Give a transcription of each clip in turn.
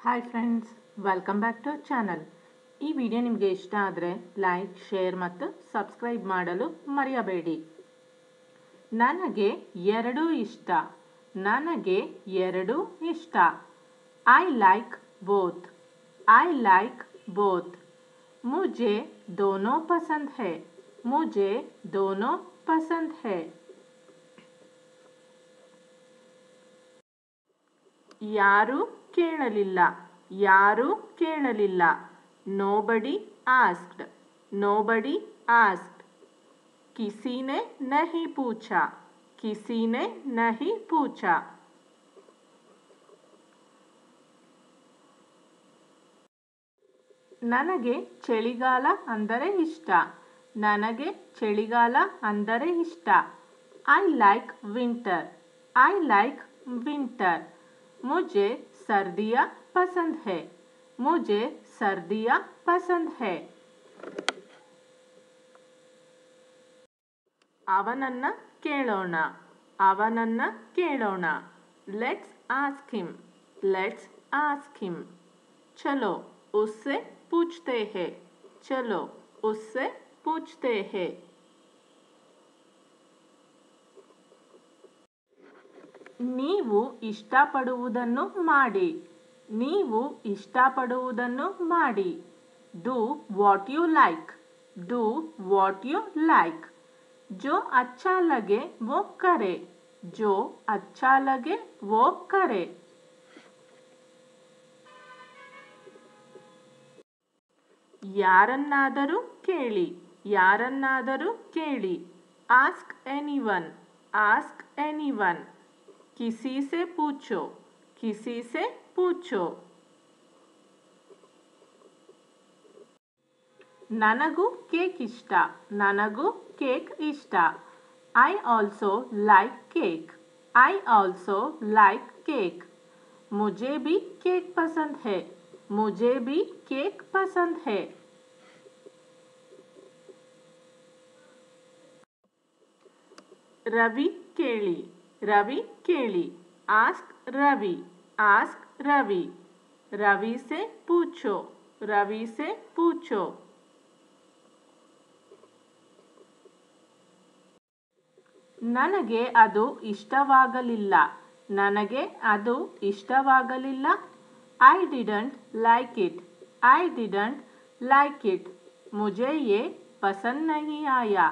Hi friends, welcome back to channel. ಈ video ನಿಮಗೆ ಇಷ್ಟ ಆದರೆ ಲೈಕ್, ಶೇರ್ ಮತ್ತು ಸಬ್ಸ್ಕ್ರೈಬ್ ಮಾಡಲು ಮರೆಯಬೇಡಿ. ನನಗೆ ಎರಡೂ ಇಷ್ಟ. ನನಗೆ ಎರಡೂ ಇಷ್ಟ. I like both. I like both. मुझे दोनों पसंद है. मुझे दोनों पसंद है. ಯಾರೂ ಕೇಳಲಿಲ್ಲ. ಯಾರೂ ಕೇಳಲಿಲ್ಲ. Nobody asked. Nobody asked. किसी ने नहीं पूछा. किसी ने नहीं पूछा. ನನಗೆ ಚಳಿಗಾಲ ಅಂದರೆ ಇಷ್ಟ. ನನಗೆ ಚಳಿಗಾಲ ಅಂದರೆ ಇಷ್ಟ. I like winter. I like winter. मुझे सर्दियाँ पसंद है. मुझे सर्दियाँ पसंद है. ಅವನನ್ನ ಕೇಳೋಣ. ಅವನನ್ನ ಕೇಳೋಣ. Let's ask him. Let's ask him. चलो उससे पूछते हैं. चलो उससे पूछते हैं. ನೀವು ಇಷ್ಟಪಡುವುದನ್ನು ಮಾಡಿ. ನೀವು ಇಷ್ಟಪಡುವುದನ್ನು ಮಾಡಿ. Do what you like. Do what you like. जो अच्छा लगे वो करे. जो अच्छा लगे वो करे. ಯಾರನ್ನಾದರೂ ಕೇಳಿ. ಯಾರನ್ನಾದರೂ ಕೇಳಿ. Ask anyone. Ask anyone. किसी से पूछो. किसी से पूछो. ನನಗೂ ಕೇಕ್ ಇಷ್ಟ. ನನಗೂ ಕೇಕ್ ಇಷ್ಟ. I also like cake. I also like cake. मुझे भी केक पसंद है. मुझे भी केक पसंद है. ರವಿ ಕೇಳಿ. रवि केली. आस्क रवि. आस्क रवि. रवि से पूछो. रवि से पूछो. ನನಗೆ ಅದು ಇಷ್ಟವಾಗಲಿಲ್ಲ. ನನಗೆ ಅದು ಇಷ್ಟವಾಗಲಿಲ್ಲ. I didn't like it. I didn't like it. मुझे ये पसंद नहीं आया.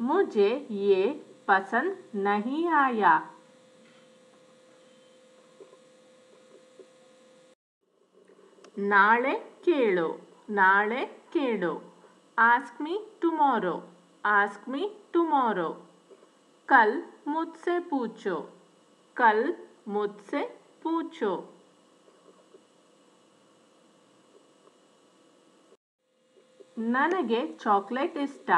मुझे ये पसंद नहीं आया. ನಾಳೆ ಕೇಳು. ನಾಳೆ ಕೇಳು. Ask me tomorrow. Ask me tomorrow. कल मुझसे पूछो. कल मुझसे पूछो. ನನಗೆ ಚಾಕ್ಲೇಟ್ ಇಷ್ಟ.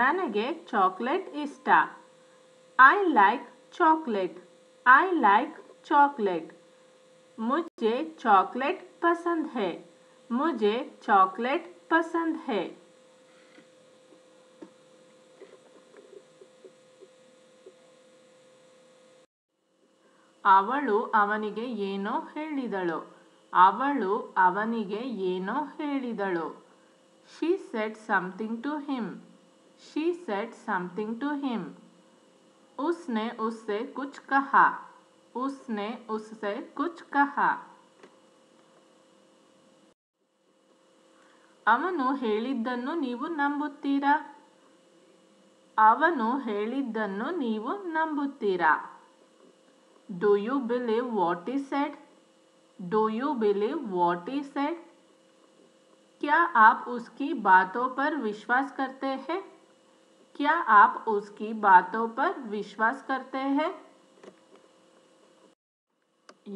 ನನಗೆ ಚಾಕ್ಲೇಟ್ ಇಷ್ಟ. I like chocolate. I like chocolate. मुझे चॉकलेट पसंद है. मुझे चॉकलेट पसंद है. ಅವಳು ಅವನಿಗೆ ಏನೋ ಹೇಳಿದಳು. ಅವಳು ಅವನಿಗೆ ಏನೋ ಹೇಳಿದಳು. She said something to him. She said something to him. उसने उससे कुछ कहा. उसने उससे कुछ कहा. ಅವನು ಹೇಳಿದ್ದನ್ನು ನೀವು ನಂಬುತ್ತೀರಾ? ಅವನು ಹೇಳಿದ್ದನ್ನು ನೀವು ನಂಬುತ್ತೀರಾ? Do you believe what he said? Do you believe what he said? क्या आप उसकी बातों पर विश्वास करते हैं? क्या आप उसकी बातों पर विश्वास करते हैं?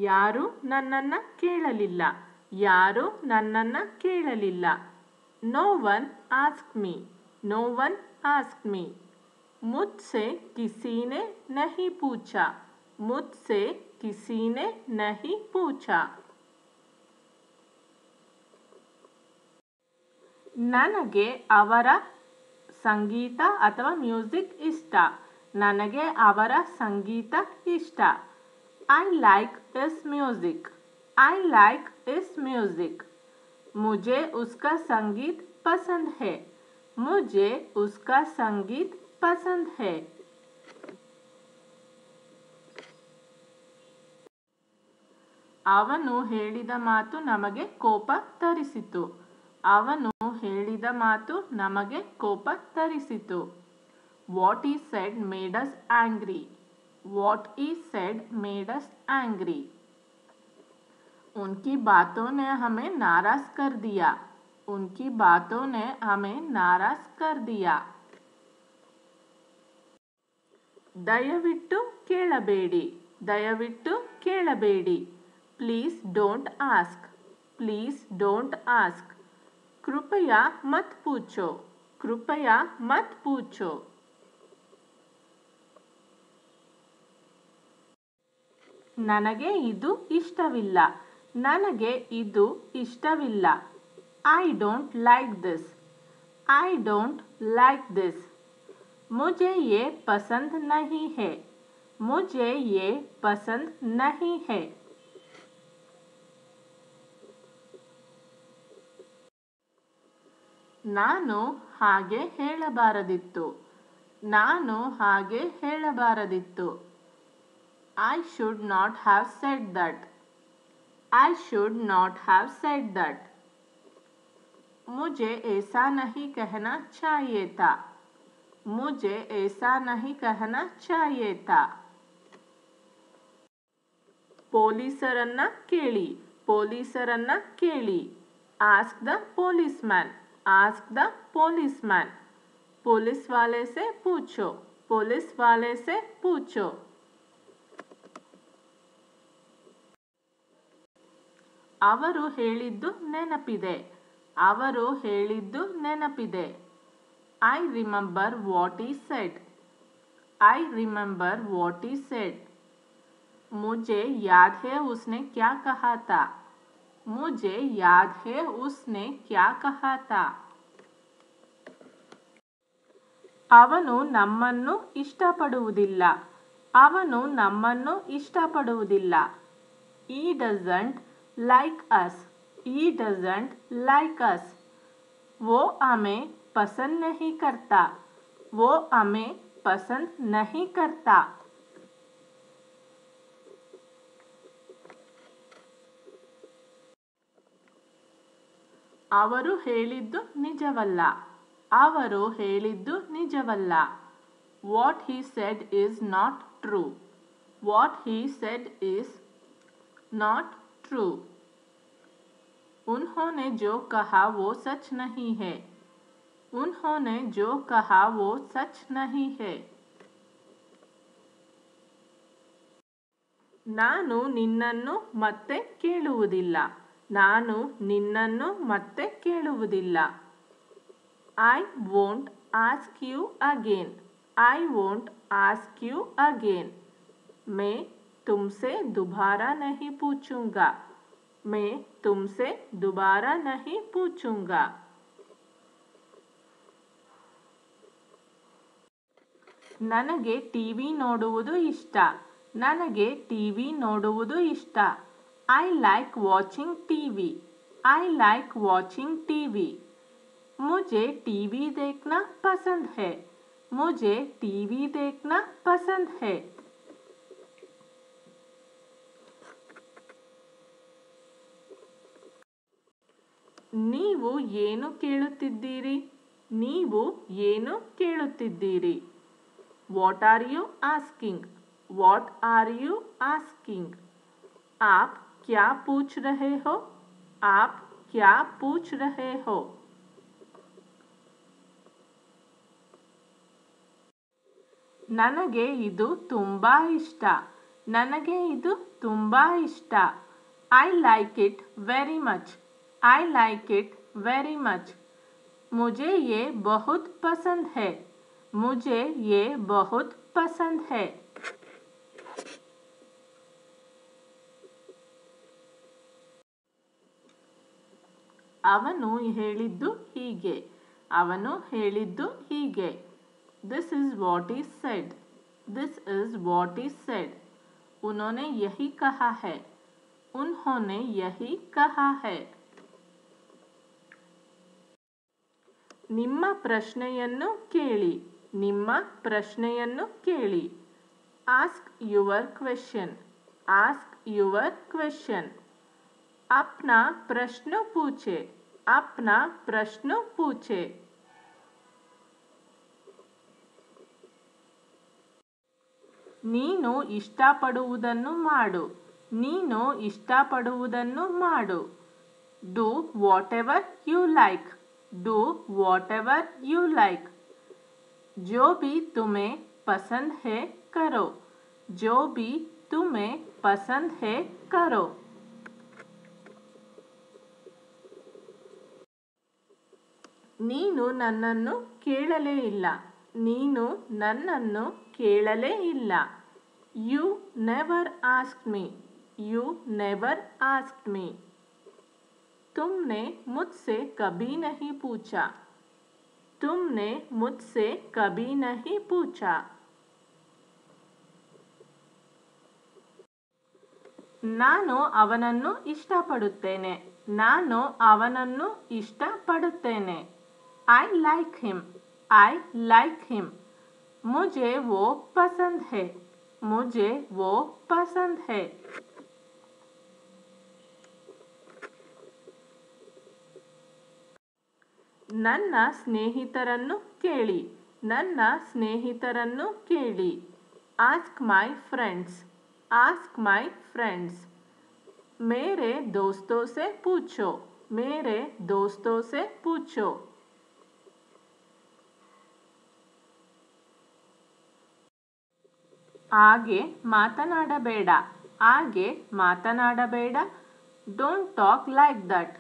ಯಾರೂ ನನ್ನನ್ನು ಕೇಳಲಿಲ್ಲ. ಯಾರೂ ನನ್ನನ್ನು ಕೇಳಲಿಲ್ಲ. No one asked me. No one asked me. मुझसे किसी ने नहीं पूछा. मुझसे किसी ने नहीं पूछा. ನನಗೆ ಅವರ ಸಂಗೀತ ಅಥವಾ ಮ್ಯೂಸಿಕ್ ಇಷ್ಟ. ನನಗೆ ಅವರ ಸಂಗೀತ ಇಷ್ಟ. I like his music. I like इस म्यूजिक। मुझे उसका संगीत पसंद है। मुझे उसका संगीत पसंद है। ಅವನು ಹೇಳಿದ ಮಾತು ನಮಗೆ ಕೋಪ ತರಿಸಿತು. ಅವನು ಹೇಳಿದ ಮಾತು ನಮಗೆ ಕೋಪ ತರಿಸಿತು. What he said made us angry. What he said made us angry. उनकी बातों ने हमें नाराज कर दिया. उनकी बातों ने हमें नाराज कर दिया. ದಯವಿಟ್ಟು ಕೇಳಬೇಡಿ. ದಯವಿಟ್ಟು ಕೇಳಬೇಡಿ. Please don't ask. Please don't ask. कृपया मत पूछो. कृपया मत पूछो. ನನಗೆ ಇದು ಇಷ್ಟವಿಲ್ಲ. ನನಗೆ ಇದು ಇಷ್ಟವಿಲ್ಲ. I don't like this. I don't like this. मुझे ये पसंद नहीं है. मुझे ये पसंद नहीं है. ನಾನು ಹಾಗೆ ಹೇಳಬಾರದಿತ್ತು. ನಾನು ಹಾಗೆ ಹೇಳಬಾರದಿತ್ತು. I should not have said that. I should not have said that. मुझे ऐसा नहीं कहना चाहिए था. मुझे ऐसा नहीं कहना चाहिए था. ಪೊಲೀಸರನ್ನ ಕೇಳಿ. ಪೊಲೀಸರನ್ನ ಕೇಳಿ. Ask the policeman. Ask the policeman. Police वाले से पूछो. पुलिस वाले से पूछो. ಅವರು ಹೇಳಿದ್ದು ನೆನಪಿದೆ. ಅವರು ಹೇಳಿದ್ದು ನೆನಪಿದೆ. I remember what he said. I remember what he said. मुझे याद है उसने क्या कहा था. मुझे याद है उसने क्या कहा था. ಅವನು ನಮ್ಮನ್ನು ಇಷ್ಟಪಡುವುದಿಲ್ಲ. ಅವನು ನಮ್ಮನ್ನು ಇಷ್ಟಪಡುವುದಿಲ್ಲ. He doesn't like us. He doesn't like us. वो हमें पसंद नहीं करता. वो हमें पसंद नहीं करता. ಅವರು ಹೇಳಿದ್ದು ನಿಜವಲ್ಲ. ಅವರು ಹೇಳಿದ್ದು ನಿಜವಲ್ಲ. What he said is not true. What he said is not true. उन्होंने जो कहा वो सच नहीं है. उन्होंने जो कहा वो सच नहीं है. ನಾನು ನಿನ್ನನ್ನು ಮತ್ತೆ ಕೇಳುವುದಿಲ್ಲ. ನಾನು ನಿನ್ನನ್ನು ಮತ್ತೆ ಕೇಳುವುದಿಲ್ಲ. I won't ask you again. I won't ask you again. मैं तुमसे दोबारा नहीं पूछूंगा. मैं तुमसे दोबारा नहीं पूछूंगा. ನನಗೆ ಟಿವಿ ನೋಡುವುದು ಇಷ್ಟ. ನನಗೆ ಟಿವಿ ನೋಡುವುದು ಇಷ್ಟ. I like watching TV. I like watching TV. मुझे टीवी देखना पसंद है. मुझे टीवी देखना पसंद है. ನೀವು ಏನು ಕೇಳುತ್ತಿದ್ದೀರಿ. ನೀವು ಏನು ಕೇಳುತ್ತಿದ್ದೀರಿ. What are you asking. What are you asking. आप क्या पूछ रहे हो. आप क्या पूछ रहे हो. ನನಗೆ ಇದು ತುಂಬಾ ಇಷ್ಟ. ನನಗೆ ಇದು ತುಂಬಾ ಇಷ್ಟ. I like it very much. I like it very much. मुझे ये बहुत पसंद है. मुझे ये बहुत पसंद है. ಅವನು ಹೇಳಿದ್ದು ಹೀಗೆ. ಅವನು ಹೇಳಿದ್ದು ಹೀಗೆ. This is what he said. This is what he said. उन्होंने यही कहा है. उन्होंने यही कहा है. ನಿಮ್ಮ ಪ್ರಶ್ನೆಯನ್ನು ಕೇಳಿ. ನಿಮ್ಮ ಪ್ರಶ್ನೆಯನ್ನು ಕೇಳಿ. Ask your question. Ask your question. अपना प्रश्न पूछे. अपना प्रश्न पूछे. ನೀನು ಇಷ್ಟಪಡುವುದನ್ನು ಮಾಡು. ನೀನು ಇಷ್ಟಪಡುವುದನ್ನು ಮಾಡು. Do whatever you like. Do whatever you like. जो भी तुम्हें पसंद है करो. जो भी तुम्हें पसंद है करो. ನೀನು ನನ್ನನ್ನು ಕೇಳಲೇ ಇಲ್ಲ. ನೀನು ನನ್ನನ್ನು ಕೇಳಲೇ ಇಲ್ಲ. You never asked me. You never asked me. तुमने मुझसे कभी नहीं पूछा. तुमने मुझसे कभी नहीं पूछा. ನಾನು ಅವನನ್ನು ಇಷ್ಟಪಡುತ್ತೇನೆ. ನಾನು ಅವನನ್ನು ಇಷ್ಟಪಡುತ್ತೇನೆ. I like him. I like him. मुझे वो पसंद है. मुझे वो पसंद है. ನನ್ನ ಸ್ನೇಹಿತರನ್ನು ಕೇಳಿ. ನನ್ನ ಸ್ನೇಹಿತರನ್ನು ಕೇಳಿ. Ask my friends. Ask my friends. मेरे दोस्तों से पूछो. मेरे दोस्तों से पूछो. आगे ಮಾತನಾಡಬೇಡ. आगे ಮಾತನಾಡಬೇಡ. Don't talk like that.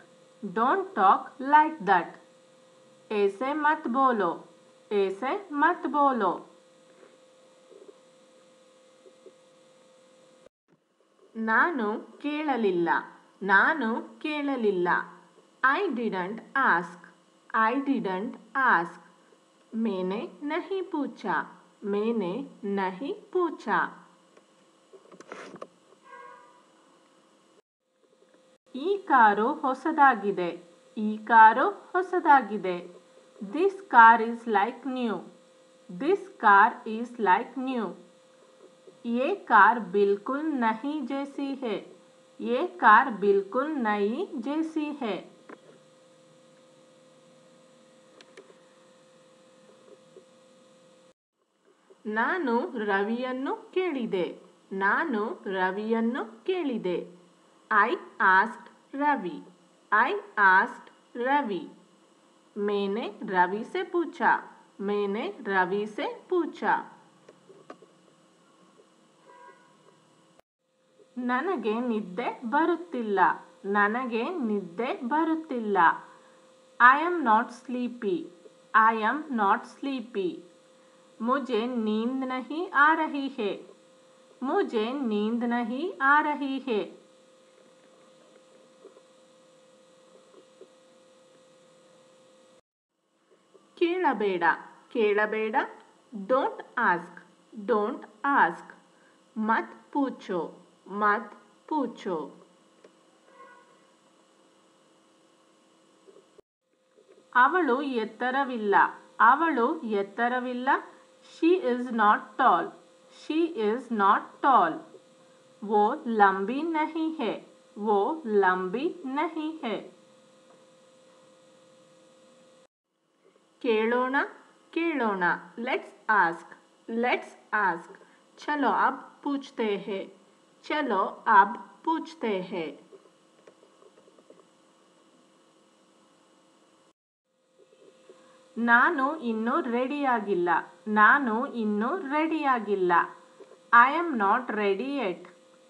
Don't talk like that. ऐसे मत बोलो. ऐसे मत बोलो. ನಾನು ಕೇಳಲಿಲ್ಲ. ನಾನು ಕೇಳಲಿಲ್ಲ. I didn't ask. I didn't ask. मैंने नहीं पूछा. मैंने नहीं पूछा. ಈ ಕಾರು ಹೊಸದಾಗಿದೆ. ಈ car ಹೊಸದಾಗಿದೆ. This car is like new. This car is like new. ये कार बिल्कुल नहीं जैसी है. ये कार बिल्कुल नई जैसी है. ನಾನು ರವಿಯನ್ನು ಕೇಳಿದೆ. ನಾನು ರವಿಯನ್ನು ಕೇಳಿದೆ. I asked Ravi. I asked Ravi. मैंने रवि से पूछा. मैंने रवि से पूछा. ನನಗೆ ನಿದ್ದೆ ಬರುತ್ತಿಲ್ಲ. ನನಗೆ ನಿದ್ದೆ ಬರುತ್ತಿಲ್ಲ. I am not sleepy. I am not sleepy. मुझे नींद नहीं आ रही है. मुझे नींद नहीं आ रही है. ಕೇಳಬೇಡ. ಕೇಳಬೇಡ. Don't ask. Don't ask. ಮತ್ पूछो. मत पूछो. ಅವಳು ಎತ್ತರವಿಲ್ಲ. ಅವಳು ಎತ್ತರವಿಲ್ಲ. She is not tall. She is not tall. वो लंबी नहीं है. वो लंबी नहीं है. ಕೇಳೋಣ. ಕೇಳೋಣ. Let's ask. Let's ask. चलो अब पूछते हैं. चलो अब पूछते हैं. ನಾನು ಇನ್ನೂ ರೆಡಿಯಾಗಿಲ್ಲ. ನಾನು ಇನ್ನೂ ರೆಡಿಯಾಗಿಲ್ಲ. I am not ready yet.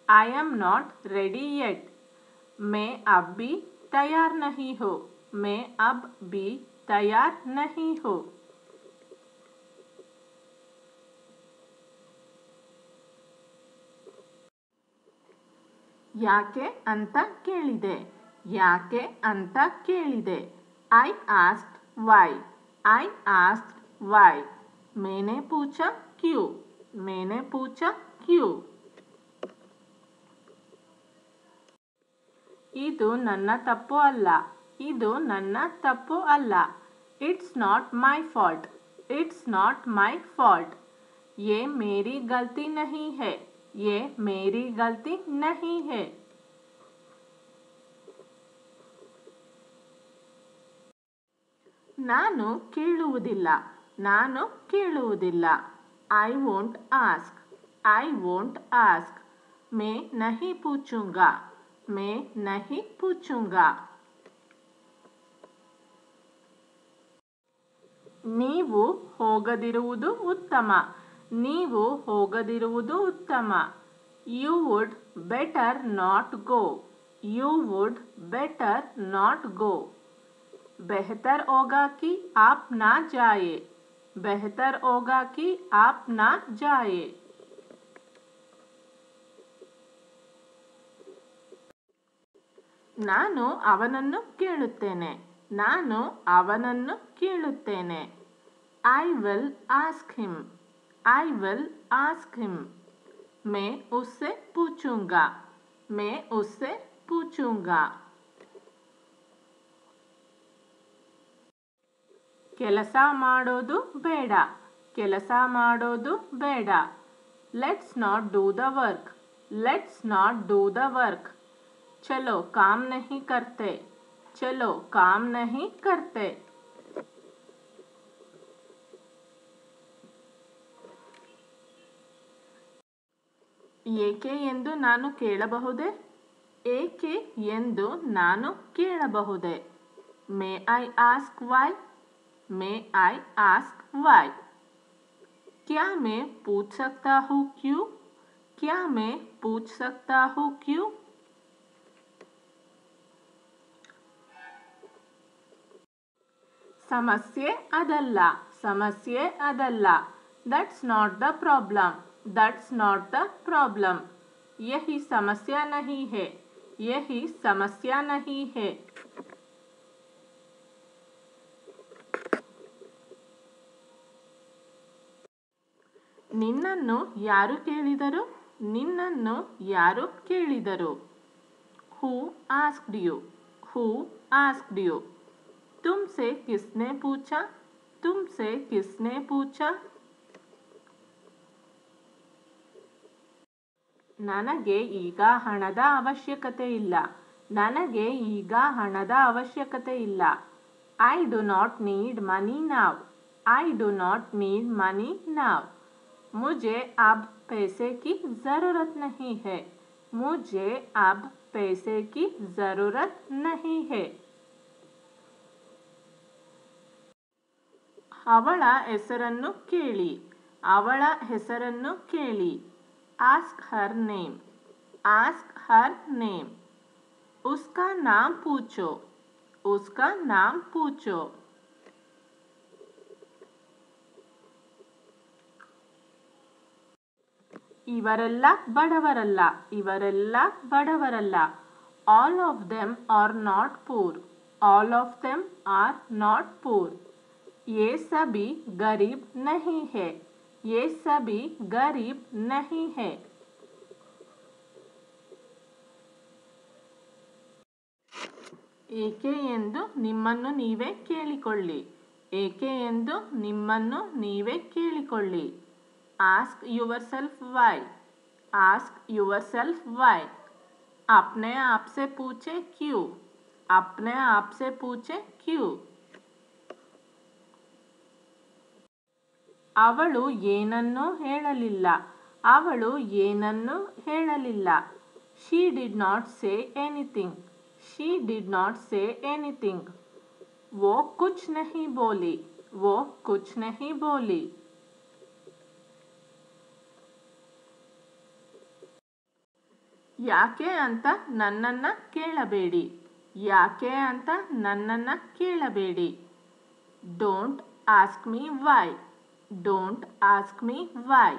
I am not ready yet. मैं अब भी तैयार नहीं हूँ. मैं अब भी तैयार नहीं हूँ. ಯಾಕೆ ಅಂತ ಕೇಳಿದೆ. ಯಾಕೆ ಅಂತ ಕೇಳಿದೆ. I asked why. I asked why. मैंने पूछा क्यों. मैंने पूछा क्यों. ಇದು ನನ್ನ ತಪ್ಪು ಅಲ್ಲ. ಇದು ನನ್ನ ತಪ್ಪು ಅಲ್ಲ. It's not my fault. It's not my fault. ये मेरी गलती नहीं है. ये मेरी गलती नहीं है. ನಾನು ಕೇಳುವುದಿಲ್ಲ. ನಾನು ಕೇಳುವುದಿಲ್ಲ. I won't ask. I won't ask. मैं नहीं पूछूंगा. मैं नहीं पूछूंगा. ನೀವು ಹೋಗದಿರುವುದು ಉತ್ತಮ. ನೀವು ಹೋಗದಿರುವುದು ಉತ್ತಮ. You would better not go. You would better not go. बेहतर होगा कि आप ना जाए. बेहतर होगा कि आप ना जाए. ನಾನು ಅವನನ್ನು ಕೇಳುತ್ತೇನೆ. ನಾನು ಅವನನ್ನು ಕೇಳುತ್ತೇನೆ. I will ask him. I will ask him. मैं उससे पूछूंगा. मैं उससे पूछूंगा. ಕೆಲಸ ಮಾಡೋದು ಬೇಡ. ಕೆಲಸ ಮಾಡೋದು ಬೇಡ. Let's not do the work. Let's not do the work. चलो काम नहीं करते. चलो काम नहीं करते. ಏಕೆ ಎಂದು ನಾನು ಕೇಳಬಹುದೇ? ಏಕೆ ಎಂದು ನಾನು ಕೇಳಬಹುದೇ? May I ask why? May I ask why? क्या मैं पूछ सकता हूँ क्यों? क्या मैं पूछ सकता हूँ क्यों? ಸಮಸ್ಯೆ ಅದಲ್ಲ. ಸಮಸ್ಯೆ ಅದಲ್ಲ. That's not the problem. That's not the problem. यही समस्या नहीं है. यही समस्या नहीं है. ನಿನ್ನನ್ನು ಯಾರು ಕೇಳಿದರು? ನಿನ್ನನ್ನು ಯಾರು ಕೇಳಿದರು? Who asked you? Who asked you? तुमसे किसने पूछा? तुमसे किसने पूछा? ನನಗೆ ಈಗ ಹಣದ ಅವಶ್ಯಕತೆ ಇಲ್ಲ. ನನಗೆ ಈಗ ಹಣದ ಅವಶ್ಯಕತೆ ಇಲ್ಲ. I do not need money now. I do not need money now. मुझे अब पैसे की ज़रूरत नहीं है. मुझे अब पैसे की ज़रूरत नहीं है. ಅವಳ ಹೆಸರನ್ನು ಕೇಳಿ. ಅವಳ ಹೆಸರನ್ನು ಕೇಳಿ. Ask her name. Ask her name. उसका नाम पूछो. उसका नाम पूछो. ಇವರೆಲ್ಲ ಬಡವರಲ್ಲ. ಇವರೆಲ್ಲ ಬಡವರಲ್ಲ. All of them are not poor. All of them are not poor. ये सभी गरीब नहीं है. ये सभी गरीब नहीं है. ಏಕೆ ಎಂದು ನಿಮ್ಮನ್ನು ನೀವೇ ಕೇಳಿಕೊಳ್ಳಿ. ಏಕೆ ಎಂದು ನಿಮ್ಮನ್ನು ನೀವೇ ಕೇಳಿಕೊಳ್ಳಿ. Ask yourself why. Ask yourself why. अपने आप से पूछे क्यों. अपने आप से पूछे क्यों. ಅವಳು ಏನನ್ನೂ ಹೇಳಲಿಲ್ಲ. ಅವಳು ಏನನ್ನೂ ಹೇಳಲಿಲ್ಲ. She did not say anything. She did not say anything. वो कुछ नहीं बोली. वो कुछ नहीं बोली. ಯಾಕೆ ಅಂತ ನನ್ನನ್ನು ಕೇಳಬೇಡಿ. ಯಾಕೆ ಅಂತ ನನ್ನನ್ನು ಕೇಳಬೇಡಿ. Don't ask me why. Don't ask me why.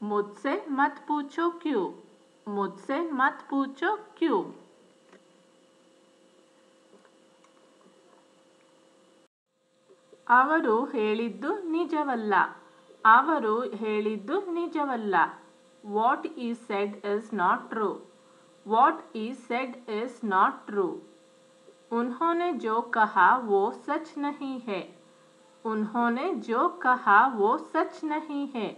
मुझसे मत पूछो क्यों. मुझसे मत पूछो क्यों. ಅವರು ಹೇಳಿದ್ದು ನಿಜವಲ್ಲ. ಅವರು ಹೇಳಿದ್ದು ನಿಜವಲ್ಲ. What is said is not true. What is said is not true. उन्होंने जो कहा वो सच नहीं है. उन्होंने जो कहा वो सच नहीं है.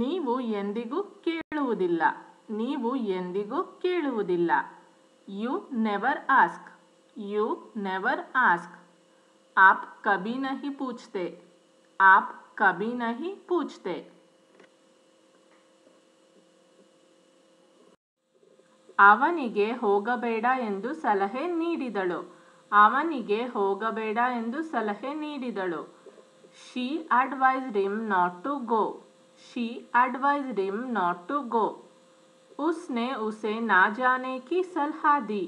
ನೀವು ಎಂದಿಗೂ ಕೇಳುವುದಿಲ್ಲ. ನೀವು ಎಂದಿಗೂ ಕೇಳುವುದಿಲ್ಲ. You never ask. You never ask. आप कभी नहीं पूछते. आप कभी नहीं पूछते. ಅವನಿಗೆ ಹೋಗಬೇಡ ಎಂದು ಸಲಹೆ ನೀಡಿದಳು. ಅವನಿಗೆ ಹೋಗಬೇಡ ಎಂದು ಸಲಹೆ ನೀಡಿದಳು. She advised him not to go. She advised him not to go. उसने उसे ना जाने की सलाह दी.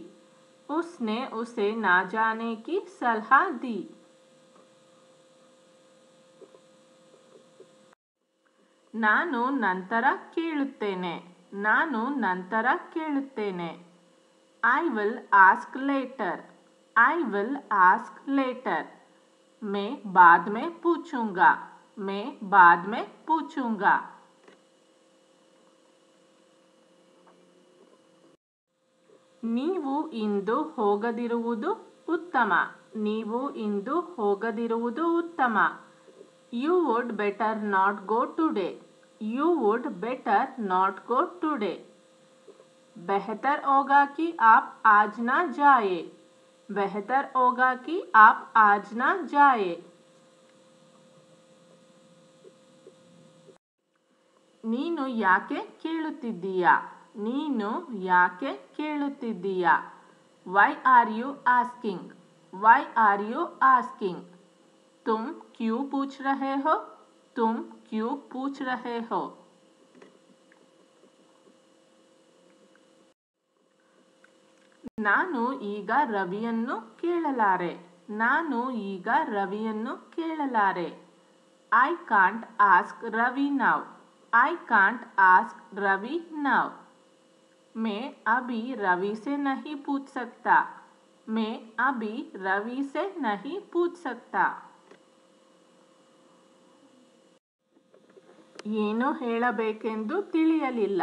उसने उसे ना जाने की सलाह दी. ನಾನು ನಂತರ ಕೇಳುತ್ತೇನೆ. ನಾನು ನಂತರ ಕೇಳುತ್ತೇನೆ. I will ask later. I will ask later. मैं बाद में पूछूंगा. मैं बाद में पूछूंगा. ನೀವು ಇಂದು ಹೋಗದಿರುವುದು ಉತ್ತಮ. ನೀವು ಇಂದು ಹೋಗದಿರುವುದು ಉತ್ತಮ. You would better not go today. You would better not go today. बेहतर होगा कि आप आज ना जाए. बेहतर होगा कि आप आज ना जाए. ನೀನು ಯಾಕೆ ಕೇಳುತ್ತಿದ್ದೀಯಾ? ನೀನು ಯಾಕೆ ಕೇಳುತ್ತಿದ್ದೀಯಾ? Why are you asking? Why are you asking? तुम क्यों पूछ रहे हो? तुम क्यों पूछ रहे हो? ನಾನು ಈಗ ರವಿಯನ್ನು ಕೇಳಲಾರೆ. ನಾನು ಈಗ ರವಿಯನ್ನು ಕೇಳಲಾರೆ. I can't ask Ravi now. I can't ask Ravi now. मैं अभी रवि से नहीं पूछ सकता. मैं अभी रवि से नहीं पूछ सकता. ಏನು ಹೇಳಬೇಕೆಂದು ತಿಳಿಯಲಿಲ್ಲ.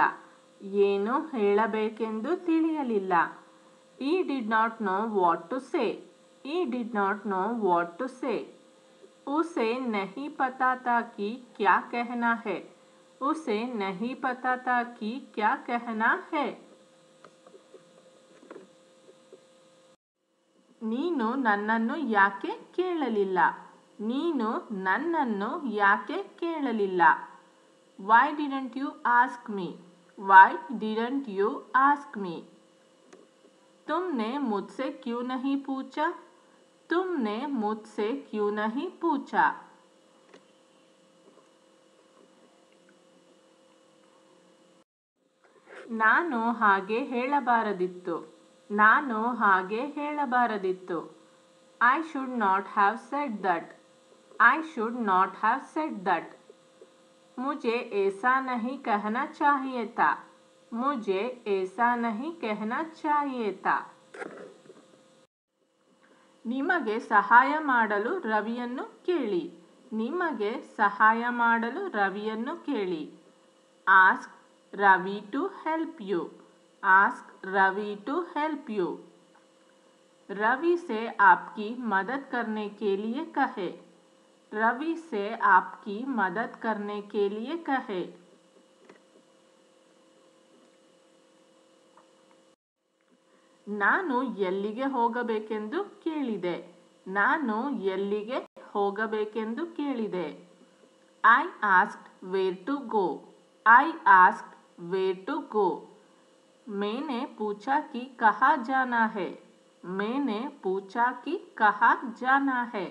ಏನು ಹೇಳಬೇಕೆಂದು ತಿಳಿಯಲಿಲ್ಲ. He did not know what to say. He did not know what to say. उसे नहीं पता था कि क्या कहना है. उसे नहीं पता था कि क्या कहना है. ನೀನು ನನ್ನನ್ನು ಯಾಕೆ ಕೇಳಲಿಲ್ಲ? ನೀನು ನನ್ನನ್ನು ಯಾಕೆ ಕೇಳಲಿಲ್ಲ? Why didn't you ask me? Why didn't you ask me? तुमने मुझसे क्यों नहीं पूछा? तुमने मुझसे क्यों नहीं पूछा? ನಾನು ಹಾಗೆ ಹೇಳಬಾರದಿತ್ತು. ನಾನು ಹಾಗೆ ಹೇಳಬಾರದಿತ್ತು. I should not have said that. I should not have said that. मुझे ऐसा नहीं कहना चाहिए था. मुझे ऐसा नहीं कहना चाहिए था. ನಿಮಗೆ ಸಹಾಯ ಮಾಡಲು ರವಿಯನ್ನು ಕೇಳಿ. ನಿಮಗೆ ಸಹಾಯ ಮಾಡಲು ರವಿಯನ್ನು ಕೇಳಿ. Ask Ravi to help you. Ask Ravi to help you. Ravi से आपकी मदद करने के लिए कहे. रवि से आपकी मदद करने के लिए कहे. ನಾನು ಎಲ್ಲಿಗೆ ಹೋಗಬೇಕೆಂದು ಕೇಳಿದೆ. ನಾನು ಎಲ್ಲಿಗೆ ಹೋಗಬೇಕೆಂದು ಕೇಳಿದೆ. I asked where to go. I asked where to go. मैंने पूछा कि कहाँ जाना है. मैंने पूछा कि कहाँ जाना है.